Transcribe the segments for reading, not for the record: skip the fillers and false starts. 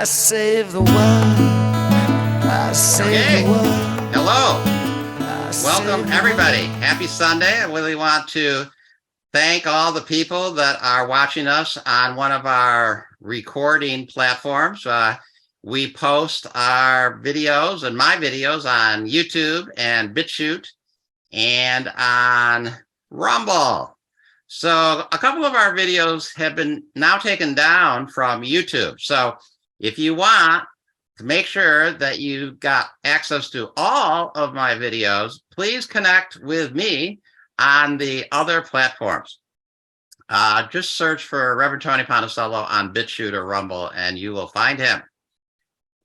I save the world. I save the world. Hello. Welcome, Save everybody. Happy Sunday. I really want to thank all the people that are watching us on one of our recording platforms. We post our videos and my videos on YouTube and BitChute and on Rumble. So a couple of our videos have been now taken down from YouTube. So if you want to make sure that you've got access to all of my videos, please connect with me on the other platforms. Just search for Reverend Tony Ponticello on BitChute or Rumble, and you will find him.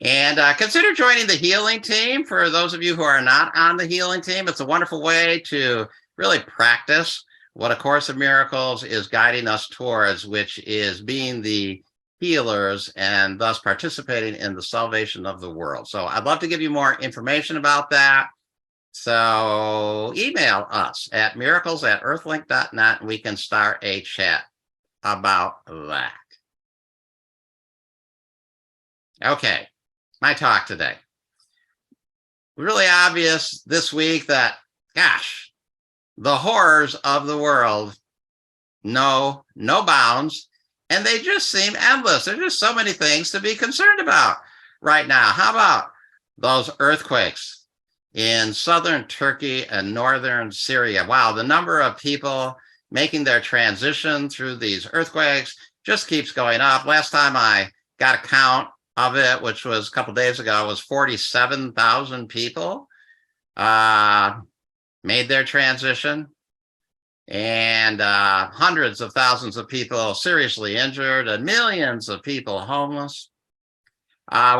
And consider joining the healing team. For those of you who are not on the healing team, it's a wonderful way to really practice what A Course of Miracles is guiding us towards, which is being the healers and thus participating in the salvation of the world. So I'd love to give you more information about that. So email us at miracles@earthlink.net and we can start a chat about that. Okay, my talk today. Really obvious this week that, gosh, the horrors of the world know no bounds, and they just seem endless. There's just so many things to be concerned about right now. How about those earthquakes in southern Turkey and northern Syria? Wow, the number of people making their transition through these earthquakes just keeps going up. Last time I got a count of it, which was a couple of days ago, was 47,000 people made their transition, and hundreds of thousands of people seriously injured, and millions of people homeless.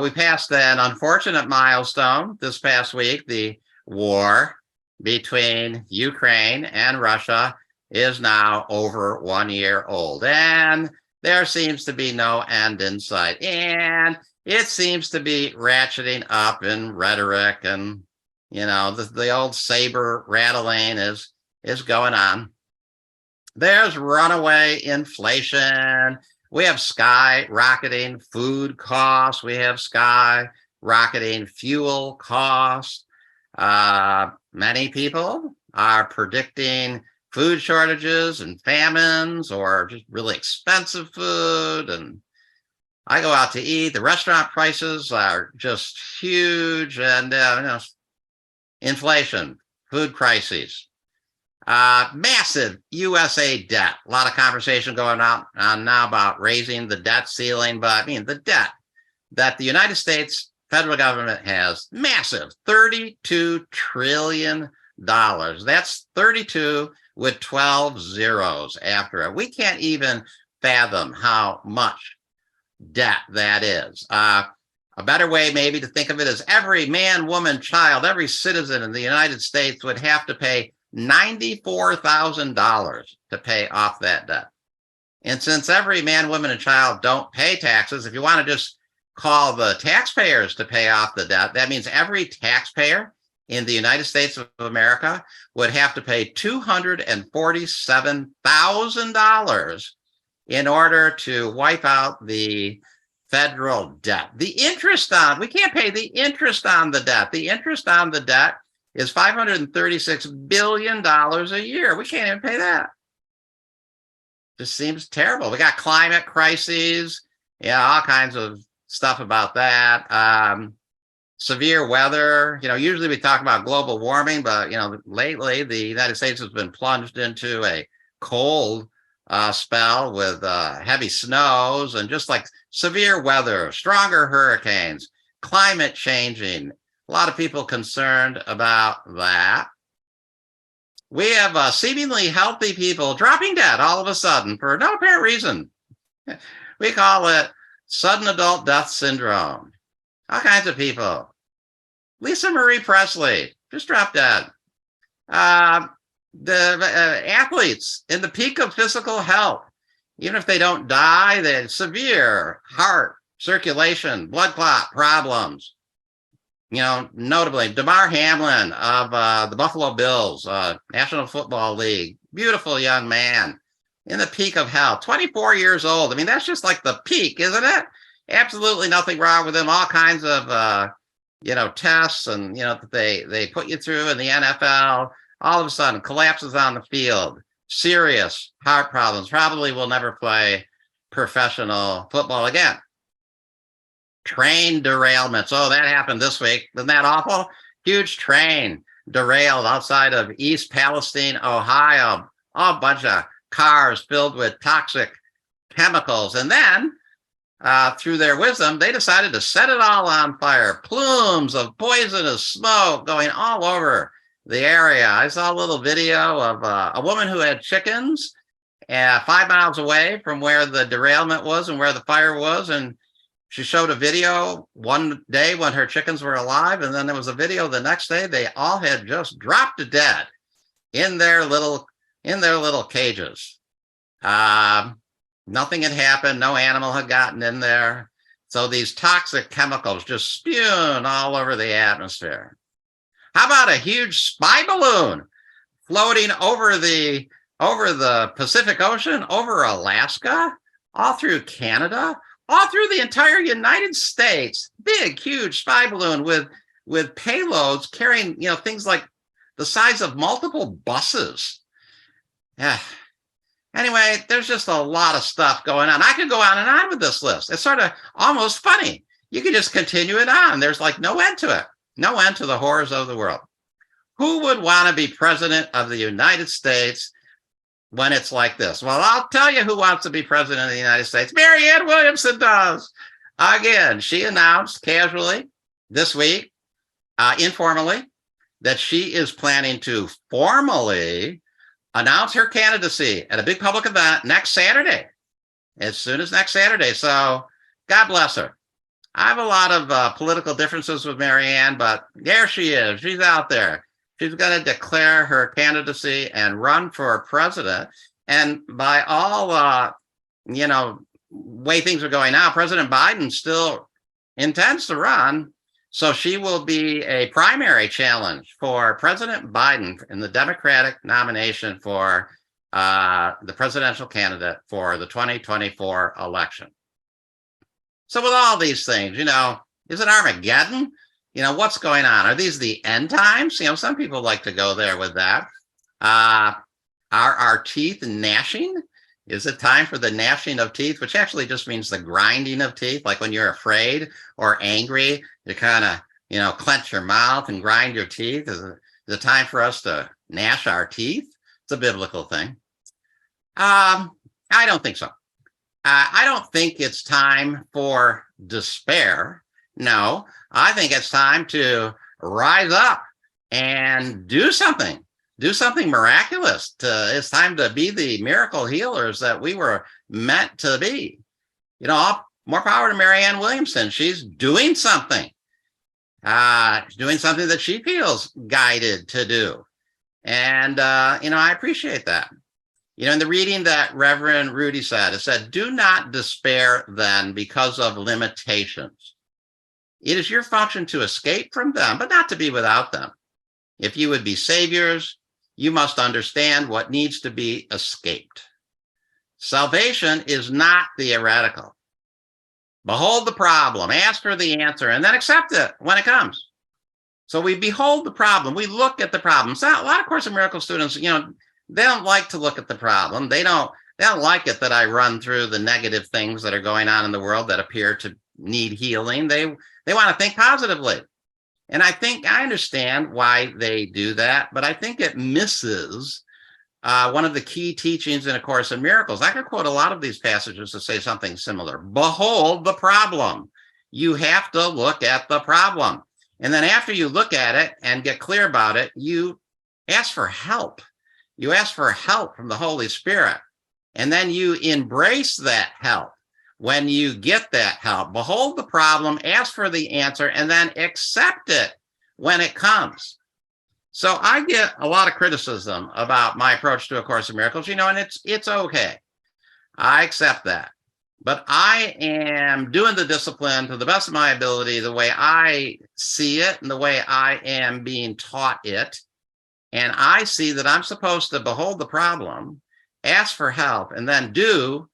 We passed an unfortunate milestone this past week. The war between Ukraine and Russia is now over 1 year old, and there seems to be no end in sight. And it seems to be ratcheting up in rhetoric, and you know, the old saber rattling is going on. There's runaway inflation. We have skyrocketing food costs. We have skyrocketing fuel costs. Many people are predicting food shortages and famines, or just really expensive food. And I go out to eat. The restaurant prices are just huge, and inflation, food crises, massive USA debt. A lot of conversation going on now about raising the debt ceiling, but I mean, the debt that the United States federal government has, massive, $32 trillion. That's 32 with 12 zeros after it. We can't even fathom how much debt that is. A better way maybe to think of it is every man, woman, child, every citizen in the United States would have to pay $94,000 to pay off that debt. And since every man, woman, and child don't pay taxes, if you want to just call the taxpayers to pay off the debt, that means every taxpayer in the United States of America would have to pay $247,000 in order to wipe out the federal debt. The interest on, we can't pay the interest on the debt. The interest on the debt is $536 billion a year. We can't even pay that. Just seems terrible. We got climate crises, all kinds of stuff about that. Severe weather, usually we talk about global warming, but, lately the United States has been plunged into a cold spell with heavy snows and just like severe weather, stronger hurricanes, climate changing. A lot of people concerned about that. We have seemingly healthy people dropping dead all of a sudden for no apparent reason. We call it sudden adult death syndrome. All kinds of people. Lisa Marie Presley just dropped dead. The athletes in the peak of physical health, even if they don't die, they have severe heart, circulation, blood clot problems. Notably, Damar Hamlin of the Buffalo Bills, National Football League, beautiful young man in the peak of health, 24 years old. I mean, that's just like the peak, isn't it? Absolutely nothing wrong with them. All kinds of tests and that they put you through in the NFL. All of a sudden, collapses on the field. Serious heart problems. Probably will never play professional football again. Train derailments. Oh, that happened this week. Isn't that awful? Huge train derailed outside of East Palestine, Ohio. A bunch of cars filled with toxic chemicals. And then, through their wisdom, they decided to set it all on fire. Plumes of poisonous smoke going all over the area. I saw a little video of a woman who had chickens 5 miles away from where the derailment was and where the fire was. And she showed a video one day when her chickens were alive. And then there was a video the next day. They all had just dropped dead in their little cages. Nothing had happened. No animal had gotten in there. So these toxic chemicals just spewing all over the atmosphere. How about a huge spy balloon floating over the Pacific Ocean, over Alaska, all through Canada, all through the entire United States? Big, huge spy balloon with payloads carrying, things like the size of multiple buses. Yeah. Anyway, there's just a lot of stuff going on. I could go on and on with this list. It's sort of almost funny. You can just continue it on. There's like no end to it. No end to the horrors of the world. Who would want to be president of the United States when it's like this? Well, I'll tell you who wants to be president of the United States. Marianne Williamson does. Again, she announced casually this week, informally, that she is planning to formally announce her candidacy at a big public event next Saturday, as soon as next Saturday. So God bless her. I have a lot of political differences with Marianne, but there she is. She's out there. She's going to declare her candidacy and run for president. And by all, way things are going now, President Biden still intends to run. So she will be a primary challenge for President Biden in the Democratic nomination for the presidential candidate for the 2024 election. So with all these things, is it Armageddon? What's going on? Are these the end times? Some people like to go there with that. Are our teeth gnashing? Is it time for the gnashing of teeth, which actually just means the grinding of teeth? Like when you're afraid or angry, you kind of, clench your mouth and grind your teeth. Is it time for us to gnash our teeth? It's a biblical thing. I don't think so. I don't think it's time for despair. No, I think it's time to rise up and do something. Do something miraculous. It's time to be the miracle healers that we were meant to be. More power to Marianne Williamson. She's doing something. She's doing something that she feels guided to do. And, I appreciate that. In the reading that Reverend Rudy said, it said, do not despair then because of limitations. It is your function to escape from them, but not to be without them. If you would be saviors, you must understand what needs to be escaped. Salvation is not theoretical. Behold the problem, ask for the answer, and then accept it when it comes. So we behold the problem. We look at the problem. So a lot of Course in Miracles students, they don't like to look at the problem. They don't like it that I run through the negative things that are going on in the world that appear to need healing. They want to think positively. And I think I understand why they do that, but I think it misses one of the key teachings in A Course in Miracles. I could quote a lot of these passages to say something similar. Behold the problem. You have to look at the problem. And then after you look at it and get clear about it, you ask for help. You ask for help from the Holy Spirit. And then you embrace that help. When you get that help, behold the problem, ask for the answer, and then accept it when it comes. So I get a lot of criticism about my approach to A Course in Miracles, and it's okay. I accept that. But I am doing the discipline to the best of my ability, the way I see it and the way I am being taught it. And I see that I'm supposed to behold the problem, ask for help, and then do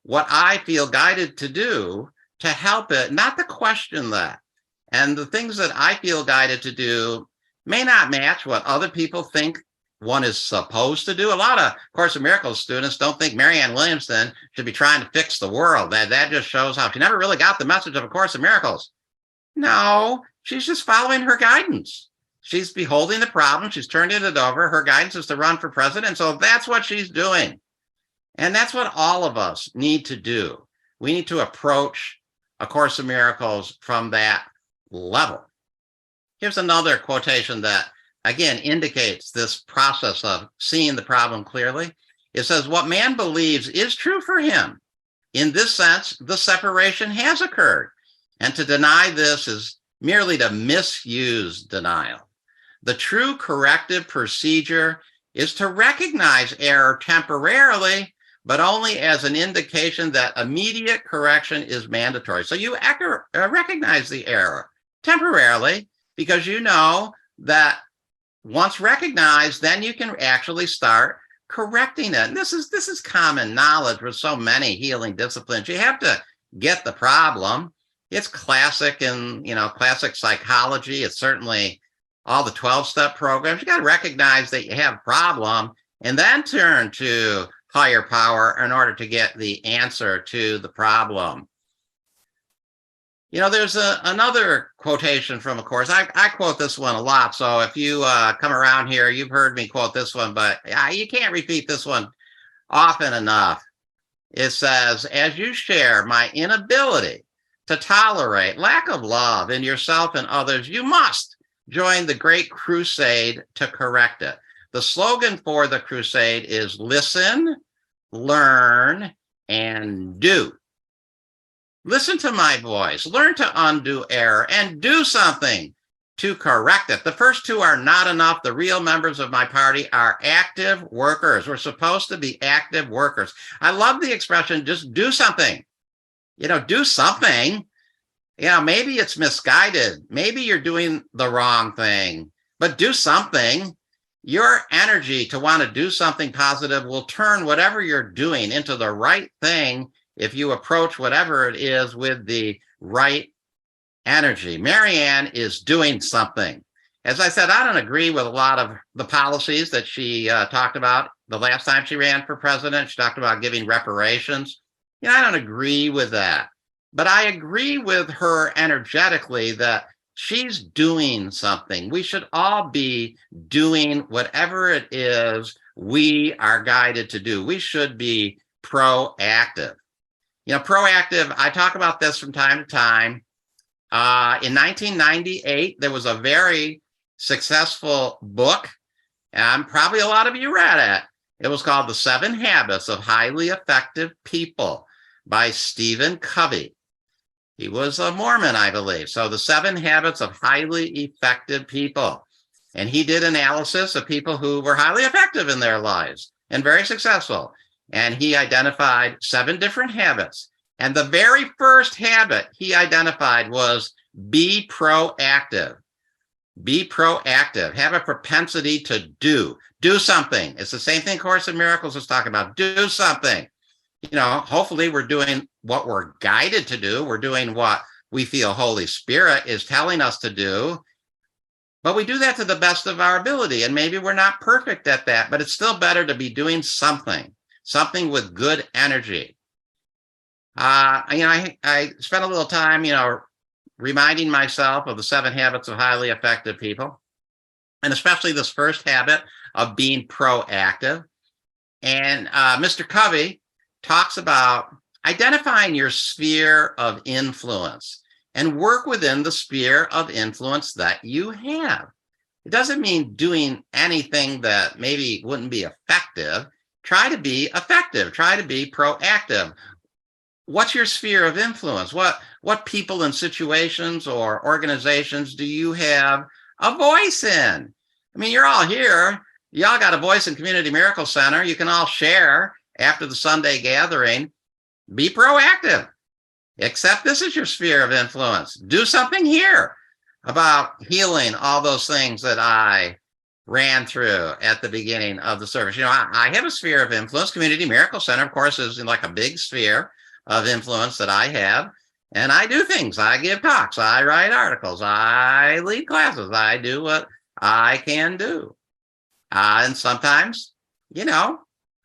what I feel guided to do to help it, not to question that. And the things that I feel guided to do may not match what other people think one is supposed to do. A lot of Course in Miracles students don't think Marianne Williamson should be trying to fix the world. That just shows how she never really got the message of A Course in Miracles. No, she's just following her guidance. She's beholding the problem. She's turned it over. Her guidance is to run for president. So that's what she's doing. And that's what all of us need to do. We need to approach A Course in Miracles from that level. Here's another quotation that, again, indicates this process of seeing the problem clearly. It says, what man believes is true for him. In this sense, the separation has occurred. And to deny this is merely to misuse denial. The true corrective procedure is to recognize error temporarily, but only as an indication that immediate correction is mandatory. So you recognize the error temporarily, because you know that once recognized, then you can actually start correcting it. And this is common knowledge with so many healing disciplines. You have to get the problem. It's classic in, classic psychology. It's certainly all the 12-step programs. You got to recognize that you have a problem and then turn to higher power in order to get the answer to the problem. There's another quotation from A Course. I quote this one a lot. So if you come around here, you've heard me quote this one, but you can't repeat this one often enough. It says, as you share my inability to tolerate lack of love in yourself and others, you must join the great crusade to correct it. The slogan for the crusade is listen, learn, and do. Listen to my voice, learn to undo error, and do something to correct it. The first two are not enough. The real members of my party are active workers. We're supposed to be active workers. I love the expression, just do something. Do something. Maybe it's misguided. Maybe you're doing the wrong thing, but do something. Your energy to want to do something positive will turn whatever you're doing into the right thing if you approach whatever it is with the right energy. Marianne is doing something. As I said, I don't agree with a lot of the policies that she talked about the last time she ran for president. She talked about giving reparations. I don't agree with that. But I agree with her energetically that she's doing something. We should all be doing whatever it is we are guided to do. We should be proactive. Proactive, I talk about this from time to time. In 1998, there was a very successful book, and probably a lot of you read it. It was called The 7 Habits of Highly Effective People by Stephen Covey. He was a Mormon, I believe. So The 7 Habits of Highly Effective People. And he did analysis of people who were highly effective in their lives and very successful. And he identified 7 different habits. And the very first habit he identified was be proactive. Be proactive. Have a propensity to do. Do something. It's the same thing Course in Miracles is talking about. Do something. Hopefully we're doing what we're guided to do. We're doing what we feel Holy Spirit is telling us to do. But we do that to the best of our ability. And maybe we're not perfect at that, but it's still better to be doing something with good energy. I spent a little time, reminding myself of the 7 habits of highly effective people, and especially this first habit of being proactive. And Mr. Covey talks about identifying your sphere of influence and work within the sphere of influence that you have. It doesn't mean doing anything that maybe wouldn't be effective. Try to be effective. Try to be proactive. What's your sphere of influence? What people and situations or organizations do you have a voice in? You're all here. Y'all got a voice in Community Miracle Center. You can all share after the Sunday gathering. Be proactive. Accept this is your sphere of influence. Do something here about healing all those things that I ran through at the beginning of the service. I have a sphere of influence. Community Miracle Center, of course, is like a big sphere of influence that I have. And I do things. I give talks. I write articles. I lead classes. I do what I can do. And sometimes, you know,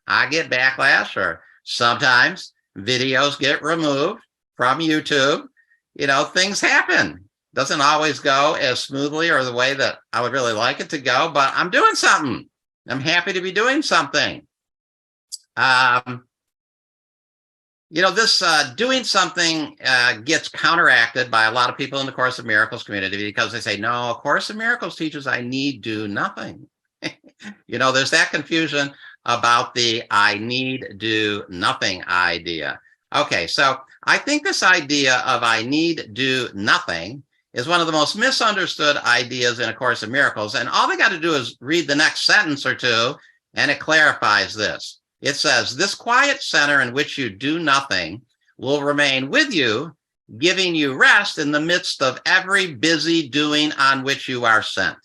I get backlash, or sometimes videos get removed from YouTube. You know, things happen. Doesn't always go as smoothly or the way that I would really like it to go, but I'm doing something. I'm happy to be doing something. This doing something gets counteracted by a lot of people in the Course of Miracles community, because they say, no, Course of Miracles teaches I need do nothing. There's that confusion about the I need do nothing idea. Okay, so I think this idea of I need do nothing is one of the most misunderstood ideas in A Course in Miracles. And all they got to do is read the next sentence or two, and it clarifies this. It says, this quiet center in which you do nothing will remain with you, giving you rest in the midst of every busy doing on which you are sent.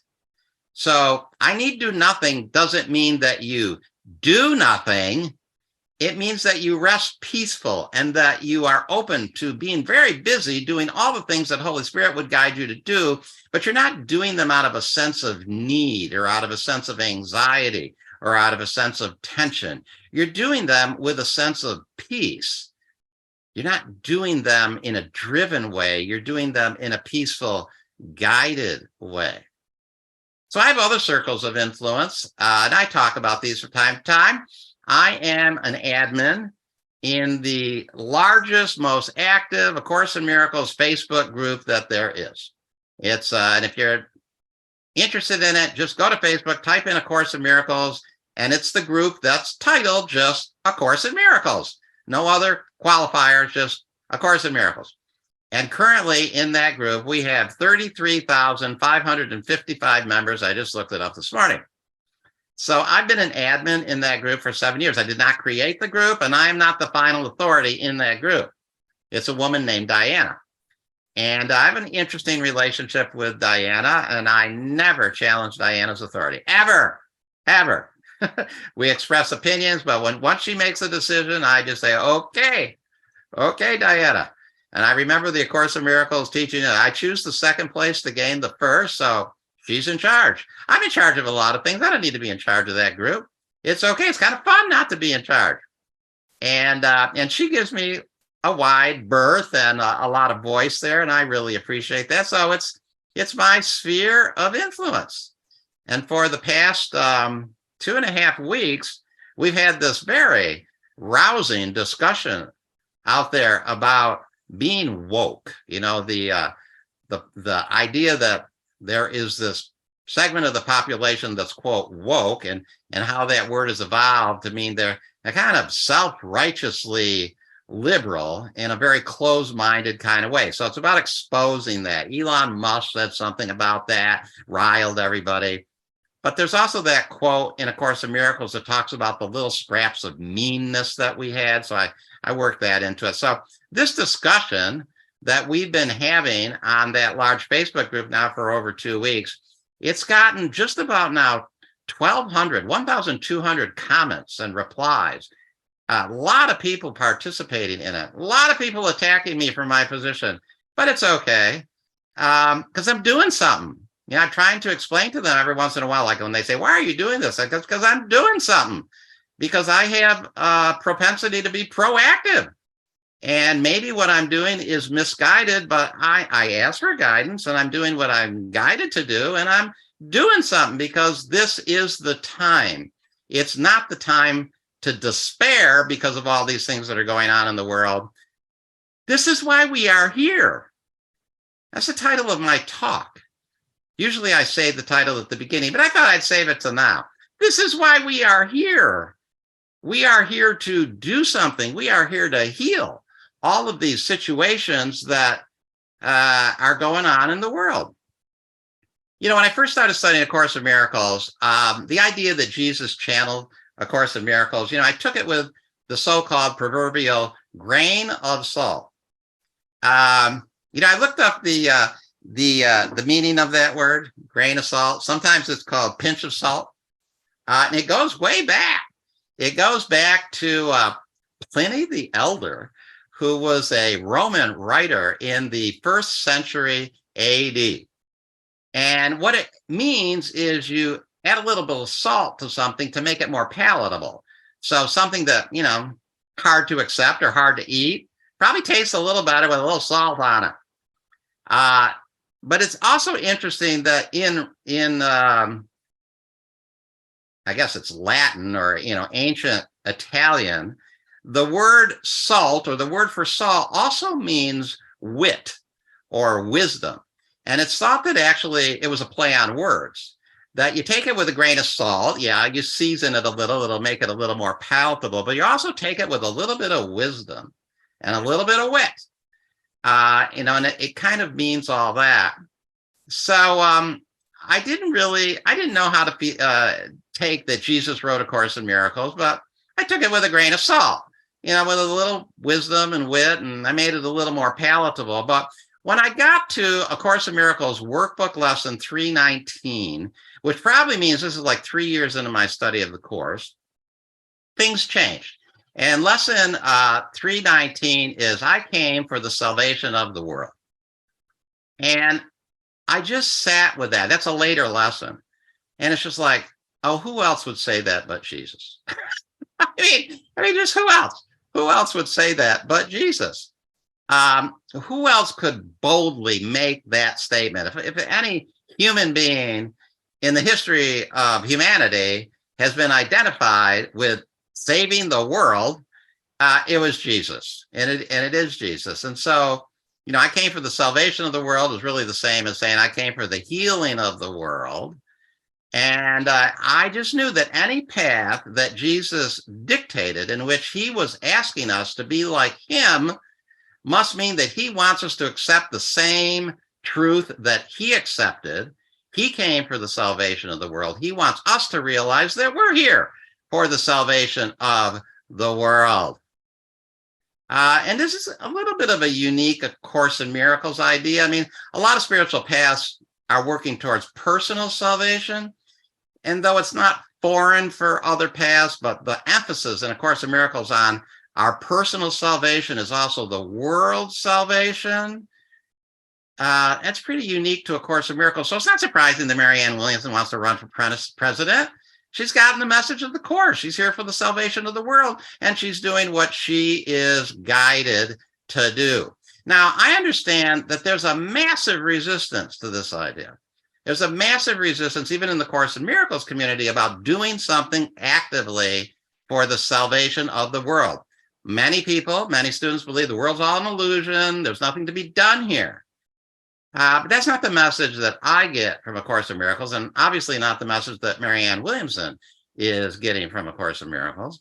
So I need do nothing doesn't mean that you do nothing. It means that you rest peaceful and that you are open to being very busy doing all the things that Holy Spirit would guide you to do, but you're not doing them out of a sense of need or out of a sense of anxiety or out of a sense of tension. You're doing them with a sense of peace. You're not doing them in a driven way. You're doing them in a peaceful, guided way. So I have other circles of influence, and I talk about these from time to time. I am an admin in the largest, most active A Course in Miracles Facebook group that there is. It's and if you're interested in it, just go to Facebook, type in A Course in Miracles, and it's the group that's titled just A Course in Miracles. No other qualifiers, just A Course in Miracles. And currently in that group, we have 33,555 members. I just looked it up this morning. So I've been an admin in that group for 7 years. I did not create the group, and I am not the final authority in that group. It's a woman named Diana. And I have an interesting relationship with Diana, and I never challenge Diana's authority, ever. We express opinions, but once she makes a decision, I just say, okay, Diana. And I remember the A Course in Miracles teaching that I choose the second place to gain the first, so she's in charge. I'm in charge of a lot of things. I don't need to be in charge of that group. It's okay. It's kind of fun not to be in charge. And she gives me a wide berth and a lot of voice there, and I really appreciate that. So it's my sphere of influence. And for the past 2.5 weeks, we've had this very rousing discussion out there about being woke. The idea that there is this segment of the population that's, quote, woke, and how that word has evolved to mean they're kind of self-righteously liberal in a very closed-minded kind of way. So it's about exposing that. Elon Musk said something about that, riled everybody. But there's also that quote in A Course in Miracles that talks about the little scraps of meanness that we had. So I worked that into it. So this discussion that we've been having on that large Facebook group now for over 2 weeks, it's gotten just about now 1,200 comments and replies. A lot of people participating in it. A lot of people attacking me for my position, but it's okay because I'm doing something. I'm trying to explain to them every once in a while, like when they say, why are you doing this? Because I'm doing something, because I have a propensity to be proactive. And maybe what I'm doing is misguided, but I ask for guidance, and I'm doing what I'm guided to do, and I'm doing something because this is the time. It's not the time to despair because of all these things that are going on in the world. This is why we are here. That's the title of my talk. Usually I say the title at the beginning, but I thought I'd save it to now. This is why we are here. We are here to do something. We are here to heal all of these situations that are going on in the world. When I first started studying A Course in Miracles, the idea that Jesus channeled A Course in Miracles, I took it with the so-called proverbial grain of salt. I looked up the meaning of that word, grain of salt. Sometimes it's called pinch of salt. And it goes way back. It goes back to Pliny the Elder, who was a Roman writer in the 1st century AD. And what it means is you add a little bit of salt to something to make it more palatable. So something that, hard to accept or hard to eat probably tastes a little better with a little salt on it. But it's also interesting that in I guess it's Latin or ancient Italian, the word salt or the word for salt also means wit or wisdom. And it's thought that actually it was a play on words, that you take it with a grain of salt. Yeah, you season it a little, it'll make it a little more palatable, but you also take it with a little bit of wisdom and a little bit of wit. And it kind of means all that. So I didn't know how to take that Jesus wrote A Course in Miracles, but I took it with a grain of salt, with a little wisdom and wit, and I made it a little more palatable. But when I got to A Course in Miracles workbook lesson 319, which probably means this is like 3 years into my study of the course, things changed. And lesson 319 is I came for the salvation of the world. And I just sat with that. That's a later lesson. And it's just like, oh, who else would say that but Jesus? I mean, just who else? Who else would say that but Jesus? Who else could boldly make that statement? If any human being in the history of humanity has been identified with saving the world, it was Jesus, and it is Jesus. And so, I came for the salvation of the world is really the same as saying I came for the healing of the world. And I just knew that any path that Jesus dictated in which he was asking us to be like him must mean that he wants us to accept the same truth that he accepted. He came for the salvation of the world. He wants us to realize that we're here for the salvation of the world. And this is a little bit of a unique A Course in Miracles idea. I mean, a lot of spiritual paths are working towards personal salvation. And though it's not foreign for other paths, but the emphasis in A Course in Miracles on our personal salvation is also the world's salvation. That's pretty unique to A Course in Miracles. So it's not surprising that Marianne Williamson wants to run for president. She's gotten the message of the Course. She's here for the salvation of the world, and she's doing what she is guided to do. Now, I understand that there's a massive resistance to this idea. There's a massive resistance, even in the Course in Miracles community, about doing something actively for the salvation of the world. Many students believe the world's all an illusion. There's nothing to be done here. But that's not the message that I get from A Course in Miracles, and obviously not the message that Marianne Williamson is getting from A Course in Miracles.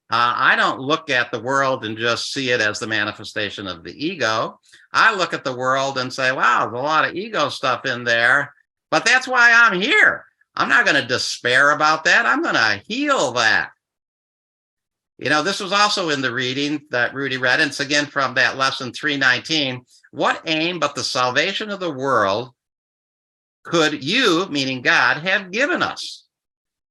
I don't look at the world and just see it as the manifestation of the ego. I look at the world and say, wow, there's a lot of ego stuff in there, but that's why I'm here. I'm not going to despair about that. I'm going to heal that. This was also in the reading that Rudy read, and it's again from that lesson 319. What aim but the salvation of the world could you, meaning God, have given us?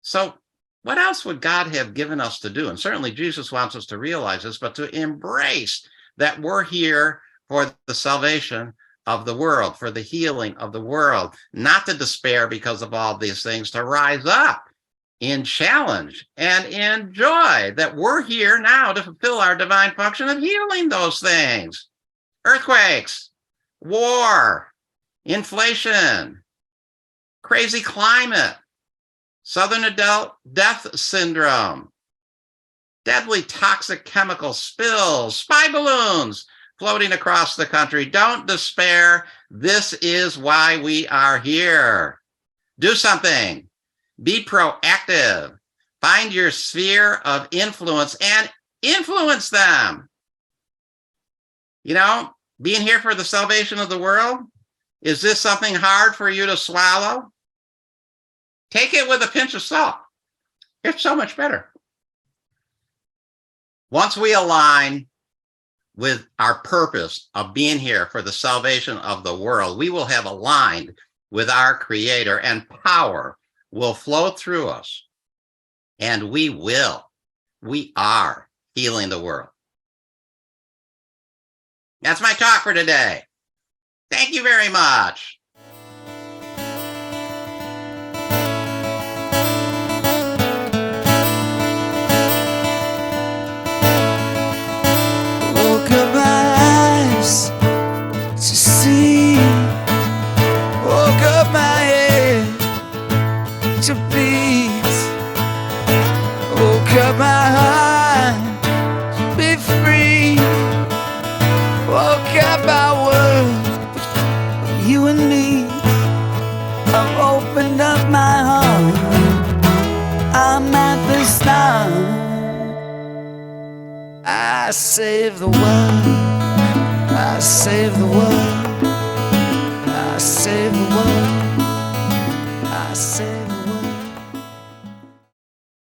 So what else would God have given us to do? And certainly Jesus wants us to realize this, but to embrace that we're here for the salvation of the world, for the healing of the world, not to despair because of all these things, to rise up in challenge and in joy that we're here now to fulfill our divine function of healing those things. Earthquakes, war, inflation, crazy climate, Southern adult death syndrome, deadly toxic chemical spills, spy balloons floating across the country. Don't despair. This is why we are here. Do something. Be proactive. Find your sphere of influence and influence them. Being here for the salvation of the world, is this something hard for you to swallow? Take it with a pinch of salt. It's so much better. Once we align with our purpose of being here for the salvation of the world, we will have aligned with our Creator, and power will flow through us. And we are healing the world. That's my talk for today. Thank you very much. Woke up my eyes to see, woke up my head to beat, woke up my heart to be free, woke up our world with you and me. I've opened up my heart, I'm at the start. I save the world, I save the world, I save the world, I save